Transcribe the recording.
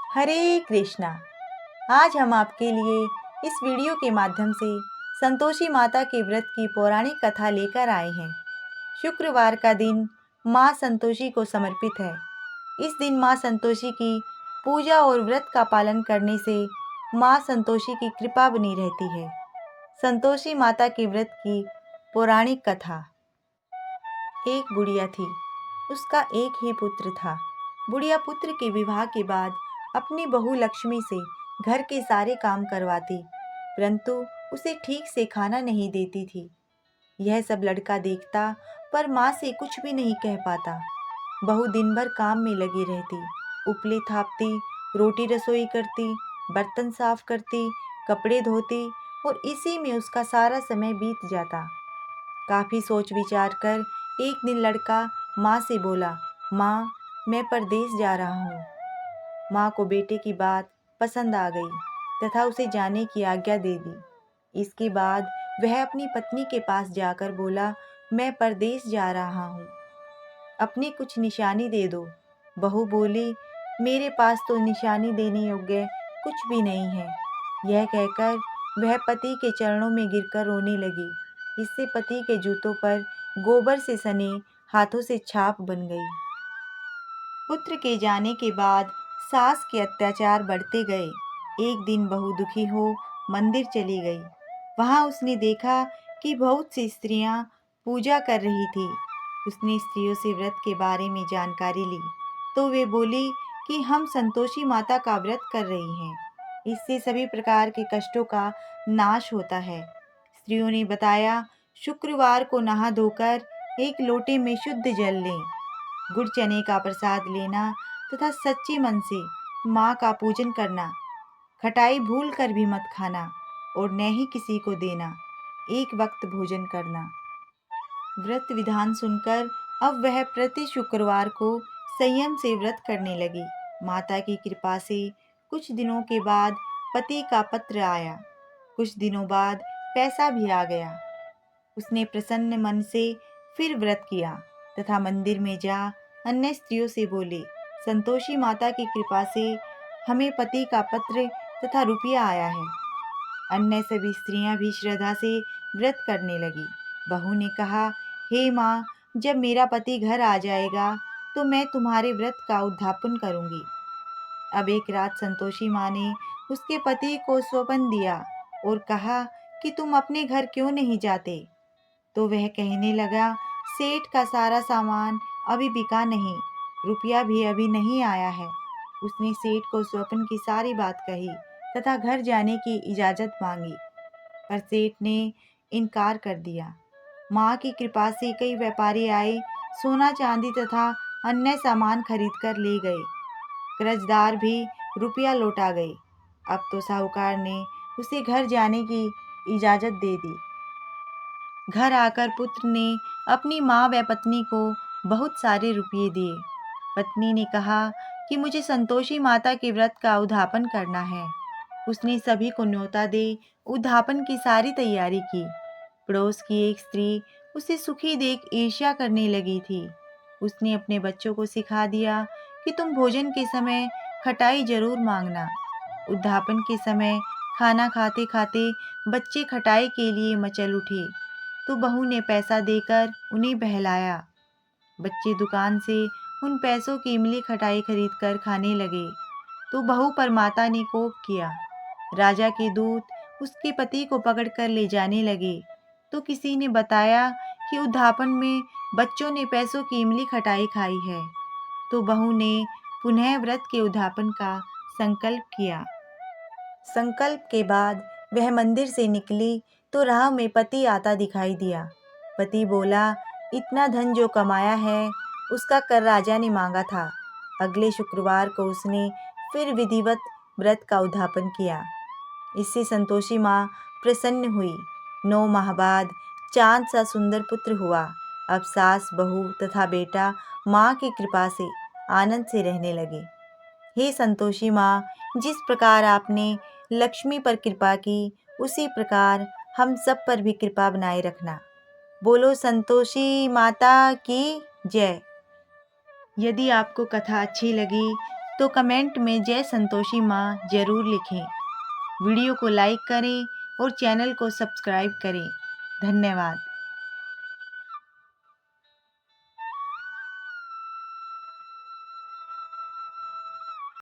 हरे कृष्णा। आज हम आपके लिए इस वीडियो के माध्यम से संतोषी माता के व्रत की पौराणिक कथा लेकर आए हैं। शुक्रवार का दिन माँ संतोषी को समर्पित है। इस दिन माँ संतोषी की पूजा और व्रत का पालन करने से माँ संतोषी की कृपा बनी रहती है। संतोषी माता के व्रत की पौराणिक कथा। एक बुढ़िया थी, उसका एक ही पुत्र था। बुढ़िया पुत्र के विवाह के बाद अपनी बहू लक्ष्मी से घर के सारे काम करवाती, परंतु उसे ठीक से खाना नहीं देती थी। यह सब लड़का देखता पर माँ से कुछ भी नहीं कह पाता। बहू दिन भर काम में लगी रहती, उपले थापती, रोटी रसोई करती, बर्तन साफ करती, कपड़े धोती और इसी में उसका सारा समय बीत जाता। काफ़ी सोच विचार कर एक दिन लड़का माँ से बोला, माँ, मैं परदेश जा रहा हूँ। माँ को बेटे की बात पसंद आ गई तथा उसे जाने की आज्ञा दे दी। इसके बाद वह अपनी पत्नी के पास जाकर बोला, मैं परदेश जा रहा हूँ, अपनी कुछ निशानी दे दो। बहू बोली, मेरे पास तो निशानी देने योग्य कुछ भी नहीं है। यह कहकर वह पति के चरणों में गिरकर रोने लगी। इससे पति के जूतों पर गोबर से सने हाथों से छाप बन गई। पुत्र के जाने के बाद सास के अत्याचार बढ़ते गए। एक दिन बहू दुखी हो मंदिर चली गई। वहां उसने देखा कि बहुत सी स्त्रियां पूजा कर रही थी। उसने स्त्रियों से व्रत के बारे में जानकारी ली तो वे बोली कि हम संतोषी माता का व्रत कर रही हैं। इससे सभी प्रकार के कष्टों का नाश होता है। स्त्रियों ने बताया, शुक्रवार को नहा धोकर एक लोटे में शुद्ध जल लें, गुड़ चने का प्रसाद लेना तथा सच्चे मन से माँ का पूजन करना, खटाई भूल कर भी मत खाना और न ही किसी को देना, एक वक्त भोजन करना। व्रत विधान सुनकर अब वह प्रति शुक्रवार को संयम से व्रत करने लगी। माता की कृपा से कुछ दिनों के बाद पति का पत्र आया। कुछ दिनों बाद पैसा भी आ गया। उसने प्रसन्न मन से फिर व्रत किया तथा मंदिर में जा अन्य स्त्रियों से बोली, संतोषी माता की कृपा से हमें पति का पत्र तथा रुपया आया है। अन्य सभी स्त्रियां भी श्रद्धा से व्रत करने लगी। बहू ने कहा, हे माँ, जब मेरा पति घर आ जाएगा तो मैं तुम्हारे व्रत का उद्यापन करूंगी। अब एक रात संतोषी माँ ने उसके पति को स्वप्न दिया और कहा कि तुम अपने घर क्यों नहीं जाते। तो वह कहने लगा, सेठ का सारा सामान अभी बिका नहीं, रुपया भी अभी नहीं आया है। उसने सेठ को स्वप्न की सारी बात कही तथा घर जाने की इजाज़त मांगी, पर सेठ ने इनकार कर दिया। माँ की कृपा से कई व्यापारी आए, सोना चांदी तथा अन्य सामान खरीद कर ले गए। कर्जदार भी रुपया लौटा गए। अब तो साहूकार ने उसे घर जाने की इजाज़त दे दी। घर आकर पुत्र ने अपनी माँ व पत्नी को बहुत सारे रुपये दिए। पत्नी ने कहा कि मुझे संतोषी माता के व्रत का उद्यापन करना है। उसने सभी को न्योता दे उद्यापन की सारी तैयारी की। पड़ोस की एक स्त्री उसे सुखी देख ईर्ष्या करने लगी थी। उसने अपने बच्चों को सिखा दिया कि तुम भोजन के समय खटाई जरूर मांगना। उद्यापन के समय खाना खाते खाते बच्चे खटाई के लिए मचल उठे तो बहू ने पैसा देकर उन्हें बहलाया। बच्चे दुकान से उन पैसों की इमली खटाई खरीद कर खाने लगे तो बहू पर माता ने कोप किया। राजा के दूत उसके पति को पकड़कर ले जाने लगे तो किसी ने बताया कि उद्यापन में बच्चों ने पैसों की इमली खटाई खाई है। तो बहू ने पुनः व्रत के उद्यापन का संकल्प किया। संकल्प के बाद वह मंदिर से निकली तो राह में पति आता दिखाई दिया। पति बोला, इतना धन जो कमाया है उसका कर राजा ने मांगा था। अगले शुक्रवार को उसने फिर विधिवत व्रत का उद्यापन किया। इससे संतोषी माँ प्रसन्न हुई। 9 माह बाद चांद सा सुंदर पुत्र हुआ। अब सास, बहू तथा बेटा माँ की कृपा से आनंद से रहने लगे। हे संतोषी माँ, जिस प्रकार आपने लक्ष्मी पर कृपा की, उसी प्रकार हम सब पर भी कृपा बनाए रखना। बोलो संतोषी माता की जय। यदि आपको कथा अच्छी लगी तो कमेंट में जय संतोषी माँ जरूर लिखें। वीडियो को लाइक करें और चैनल को सब्सक्राइब करें। धन्यवाद।